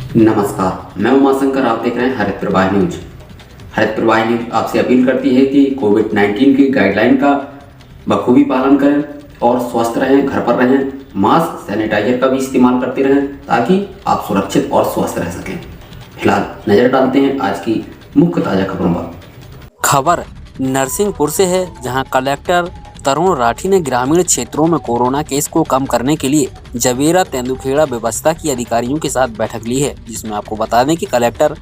नमस्कार, मैं उमाशंकर। आप देख रहे हैं हरित प्रवाह न्यूज। हरित प्रवाह न्यूज आपसे अपील करती है कि कोविड-19 की गाइडलाइन का बखूबी पालन करें और स्वस्थ रहें, घर पर रहें, मास्क सैनिटाइजर का भी इस्तेमाल करते रहें ताकि आप सुरक्षित और स्वस्थ रह सकें। फिलहाल नजर डालते हैं आज की मुख्य ताजा खबरों पर। खबर नरसिंहपुर से है, जहां कलेक्टर तरुण राठी ने ग्रामीण क्षेत्रों में कोरोना केस को कम करने के लिए जवेरा तेंदुखेड़ा व्यवस्था की अधिकारियों के साथ बैठक ली है। जिसमें आपको बता दें कि कलेक्टर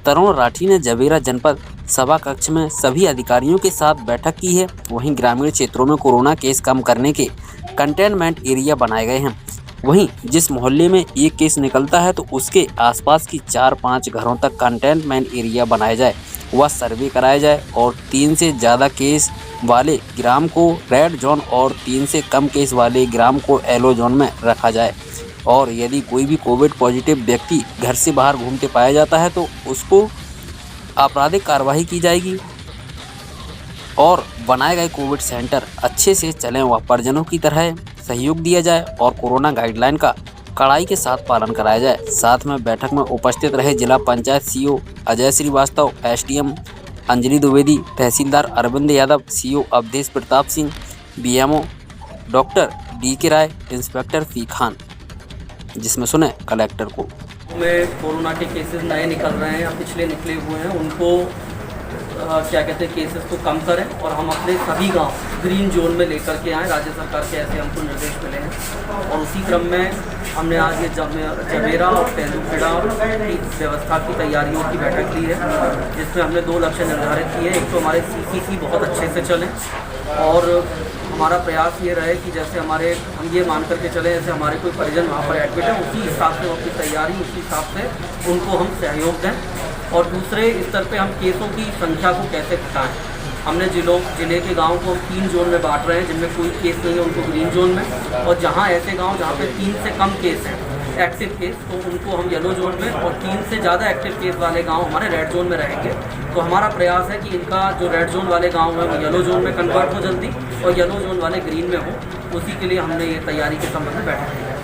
तरुण राठी ने जवेरा जनपद सभा कक्ष में सभी अधिकारियों के साथ बैठक की है। वहीं ग्रामीण क्षेत्रों में कोरोना केस कम करने के कंटेनमेंट एरिया बनाए गए हैं। वहीं जिस मोहल्ले में एक केस निकलता है तो उसके आसपास की 4-5 घरों तक कंटेनमेंट एरिया बनाया जाए, वह सर्वे कराया जाए और 3 से ज़्यादा केस वाले ग्राम को रेड जोन और 3 से कम केस वाले ग्राम को येलो जोन में रखा जाए। और यदि कोई भी कोविड पॉजिटिव व्यक्ति घर से बाहर घूमते पाया जाता है तो उसको आपराधिक कार्रवाई की जाएगी और बनाए गए कोविड सेंटर अच्छे से चलें, वह परिजनों की तरह सहयोग दिया जाए और कोरोना गाइडलाइन का कड़ाई के साथ पालन कराया जाए। साथ में बैठक में उपस्थित रहे जिला पंचायत सीओ अजय श्रीवास्तव, एसडीएम अंजलि द्विवेदी, तहसीलदार Arvind Yadav, CO Awadhesh Pratap Singh, BMO doctor DK Rai, inspector फी खान। जिसमें सुने कलेक्टर को। में कोरोना के केसेस नए निकल रहे हैं या पिछले निकले हुए हैं, उनको क्या कहते हैं केसेस को कम करें और हम अपने सभी गांव ग्रीन जोन में लेकर के आएँ। राज्य सरकार के ऐसे हमको निर्देश मिले हैं और उसी क्रम में हमने आज ये जवेरा और तेंदुखेड़ा की व्यवस्था की तैयारियों की बैठक ली है, जिसमें हमने 2 लक्ष्य निर्धारित किए। एक तो हमारे सीसीसी बहुत अच्छे से चलें और हमारा प्रयास ये रहे कि जैसे हम ये मान करके चले जैसे हमारे कोई परिजन वहाँ पर एडमिट है, उसी हिसाब से अपनी तैयारी उसी हिसाब से उनको हम सहयोग दें। और दूसरे स्तर पे हम केसों की संख्या को कैसे घटाएं। हमने जिले के गाँव को 3 जोन में बांट रहे हैं, जिनमें कोई केस नहीं है उनको ग्रीन जोन में, और जहाँ ऐसे गाँव जहाँ पे 3 से कम केस हैं एक्टिव केस, तो उनको हम येलो जोन में, और 3 से ज़्यादा एक्टिव केस वाले गांव हमारे रेड जोन में रहेंगे। तो हमारा प्रयास है कि इनका जो रेड जोन वाले गांव है वो येलो जोन में कन्वर्ट हो जल्दी और येलो जोन वाले ग्रीन में हो। उसी के लिए हमने ये तैयारी के संबंध में बैठक की है।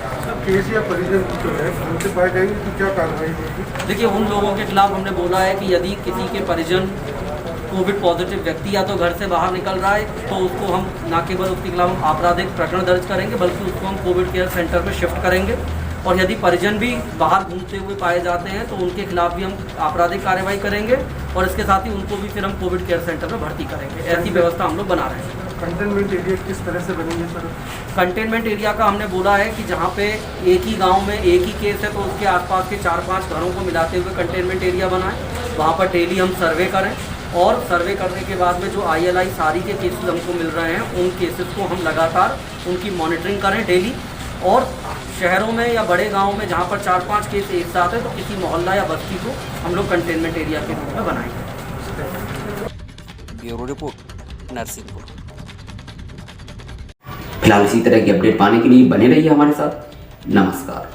केस या परिजन जो है उनसे पाए जाएंगे तो क्या कार्रवाई होगी? देखिए, उन लोगों के खिलाफ हमने बोला है कि यदि किसी के परिजन कोविड पॉजिटिव व्यक्ति या तो घर से बाहर निकल रहा है तो उसको हम न केवल उसके खिलाफ आपराधिक प्रकरण दर्ज करेंगे, बल्कि उसको हम कोविड केयर सेंटर में शिफ्ट करेंगे। और यदि परिजन भी बाहर घूमते हुए पाए जाते हैं तो उनके खिलाफ भी हम आपराधिक कार्रवाई करेंगे और इसके साथ ही उनको भी फिर हम कोविड केयर सेंटर में भर्ती करेंगे। ऐसी व्यवस्था हम लोग बना रहे हैं। कंटेनमेंट एरिया किस तरह से बनेंगे सर? कंटेनमेंट एरिया का हमने बोला है कि जहाँ पे एक ही गांव में एक ही केस है तो उसके आसपास के 4-5 घरों को मिलाते हुए कंटेनमेंट एरिया बनाएं। वहाँ पर डेली हम सर्वे करें और सर्वे करने के बाद में जो ILI सारी के केसेस हमको मिल रहे हैं उन केसेस को हम लगातार उनकी मॉनिटरिंग करें डेली। और शहरों में या बड़े गाँव में जहाँ पर 4-5 केस एक साथ है तो किसी मोहल्ला या बस्ती को हम लोग कंटेनमेंट एरिया के रूप में बनाएंगे। Bureau report Narsinghpur. फिलहाल इसी तरह की अपडेट पाने के लिए बने रहिए हमारे साथ। नमस्कार।